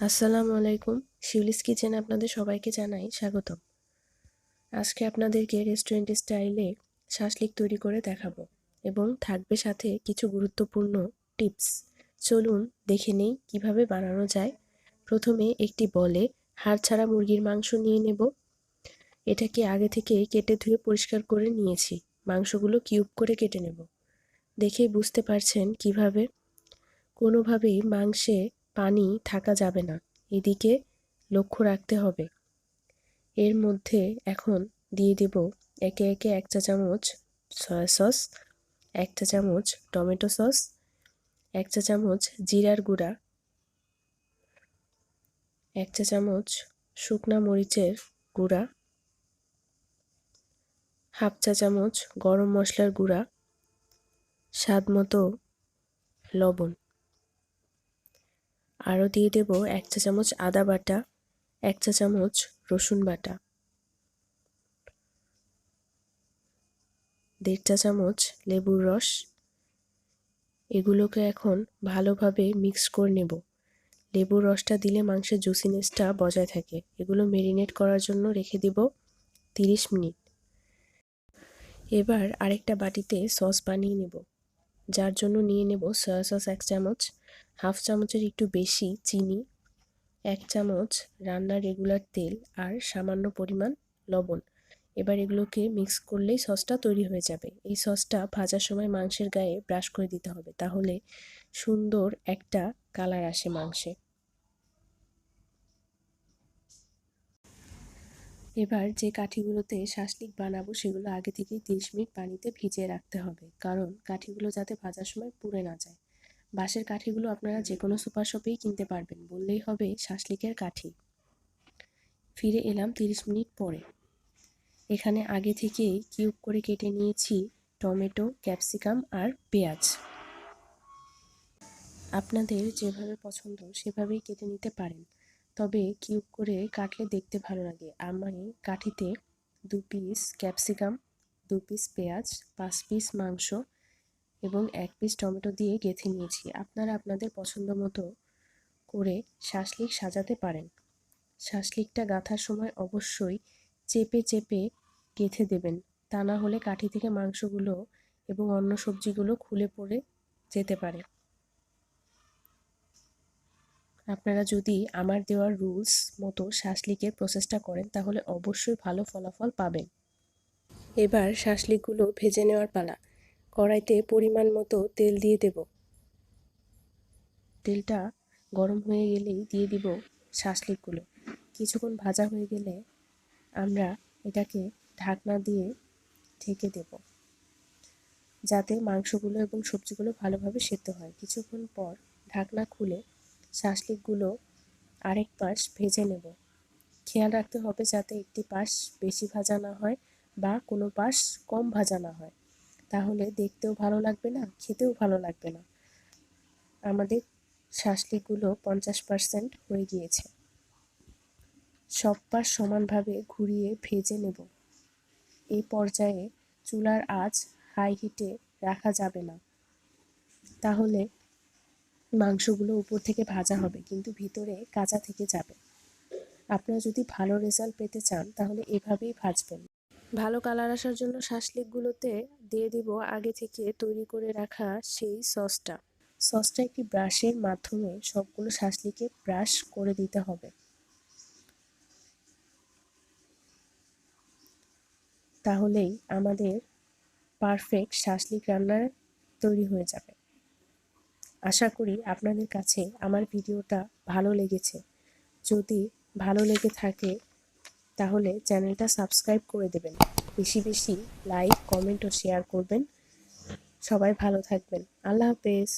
আসসালামু আলাইকুম। শিউলিস কিচেনে আপনাদের সবাইকে জানাই স্বাগতম। আজকে আপনাদেরকে রেস্টুরেন্ট স্টাইলে শাসলিক তৈরি করে দেখাবো এবং থাকবে সাথে কিছু গুরুত্বপূর্ণ টিপস। চলুন দেখে নেই কিভাবে বানানো যায়। প্রথমে একটি বলে হাড় ছাড়া মুরগির মাংস নিয়ে নেব। এটাকে আগে থেকে কেটে ধুয়ে পরিষ্কার করে নিয়েছি। মাংসগুলো কিউব করে কেটে নেব। দেখেই বুঝতে পারছেন কিভাবে। কোনোভাবেই মাংসে পানি থাকা যাবে না, এদিকে লক্ষ্য রাখতে হবে। এর মধ্যে এখন দিয়ে দেব একে একে 1 চা চামচ সয়া সস, 1 চা চামচ টমেটো সস, 1 চা চামচ জিরার গুঁড়া, 1 চা চামচ শুকনা মরিচের গুঁড়া, হাফ চা চামচ গরম মশলার গুঁড়া, স্বাদ মতো লবণ। আরও দিয়ে দেব 1 চা চামচ আদা বাটা, 1 চা চামচ রসুন বাটা, 1.5 চা চামচ লেবুর রস। এগুলোকে এখন ভালোভাবে মিক্স করে নেব। লেবুর রসটা দিলে মাংসের জুসিনেসটা বজায় থাকে। এগুলো মেরিনেট করার জন্য রেখে দিব 30 মিনিট। এবার আরেকটা বাটিতে সস বানিয়ে নেব, যার জন্য নিয়ে নেব সয়া সস 1 চামচ, হাফ চামচের একটু বেশি চিনি, 1 চামচ রান্নার রেগুলার তেল আর সামান্য পরিমাণ লবণ। এবার এগুলোকে মিক্স করলেই সসটা তৈরি হয়ে যাবে। এই সসটা ভাজার সময় মাংসের গায়ে ব্রাশ করে দিতে হবে, তাহলে সুন্দর একটা কালার আসে মাংসে। এবার যে কাঠিগুলোতে শাসলিক বানাবো সেগুলো আগে থেকেই 30 মিনিট পানিতে ভিজিয়ে রাখতে হবে, কারণ কাঠিগুলো যাতে ভাজার সময় পুড়ে না যায়। বাঁশের কাঠিগুলো আপনারা যে কোনো সুপার শপেই কিনতে পারবেন, বললেই হবে শাসলিকের কাঠি। ফিরে এলাম 30 মিনিট পরে। এখানে আগে থেকেই কিউব করে কেটে নিয়েছি টমেটো, ক্যাপসিকাম আর পেঁয়াজ। আপনাদের যেভাবে পছন্দ সেভাবেই কেটে নিতে পারেন, তবে কিউব করে কাটলে দেখতে ভালো লাগে। আমি কাঠিতে 2 পিস ক্যাপসিকাম, 2 পিস পেঁয়াজ, 5 পিস মাংস এবং 1 পিস টমেটো দিয়ে গেঁথে নিয়েছি। আপনারা আপনাদের পছন্দ মতো করে শাসলিক সাজাতে পারেন। শাসলিকটা গাঁথার সময় অবশ্যই চেপে চেপে গেঁথে দেবেন, তা না হলে কাঠি থেকে মাংসগুলো এবং অন্য সবজিগুলো খুলে পড়ে যেতে পারে। আপনারা যদি আমার দেওয়ার রুলস মতো শাসলিকের প্রসেসটা করেন তাহলে অবশ্যই ভালো ফলাফল পাবেন। এবার শাসলিকগুলো ভেজে নেওয়ার পালা। কড়াইতে পরিমাণ মতো তেল দিয়ে দেব। তেলটা গরম হয়ে গেলেই দিয়ে দিব শাসলিকগুলো। কিছুক্ষণ ভাজা হয়ে গেলে আমরা এটাকে ঢাকনা দিয়ে ঢেকে দেব, যাতে মাংসগুলো এবং সবজিগুলো ভালোভাবে সেদ্ধ হয়। কিছুক্ষণ পর ঢাকনা খুলে শাসলিকগুলো আরেক পাশ ভেজে নেব। খেয়াল রাখতে হবে যাতে একটি পাশ বেশি ভাজা না হয় বা কোনো পাশ কম ভাজা না হয়, তাহলে দেখতেও ভালো লাগবে না, খেতেও ভালো লাগবে না। আমাদের শাসলিকগুলো 50% হয়ে গিয়েছে। সব পাশ সমানভাবে ঘুরিয়ে ভেজে নেব। এই পর্যায়ে চুলার আঁচ হাই হিটে রাখা যাবে না, তাহলে মাংসগুলো উপর থেকে ভাজা হবে কিন্তু ভিতরে কাঁচা থেকে যাবে। আপনারা যদি ভালো রেজাল্ট পেতে চান তাহলে এভাবেই ভাজবেন। ভালো কালার আসার জন্য শাসলিকগুলোতে দিয়ে দিব আগে থেকে তৈরি করে রাখা সেই সসটা একটি ব্রাশের মাধ্যমে সবগুলো শাসলিকে ব্রাশ করে দিতে হবে, তাহলেই আমাদের পারফেক্ট শাসলিক রান্নার তৈরি হয়ে যাবে। আশা করি আপনাদের কাছে আমার ভিডিওটা ভালো লেগেছে। যদি ভালো লেগে থাকে তাহলে চ্যানেলটা সাবস্ক্রাইব করে দেবেন। বেশি বেশি লাইক, কমেন্ট ও শেয়ার করবেন। সবাই ভালো থাকবেন। আল্লাহ হাফেজ।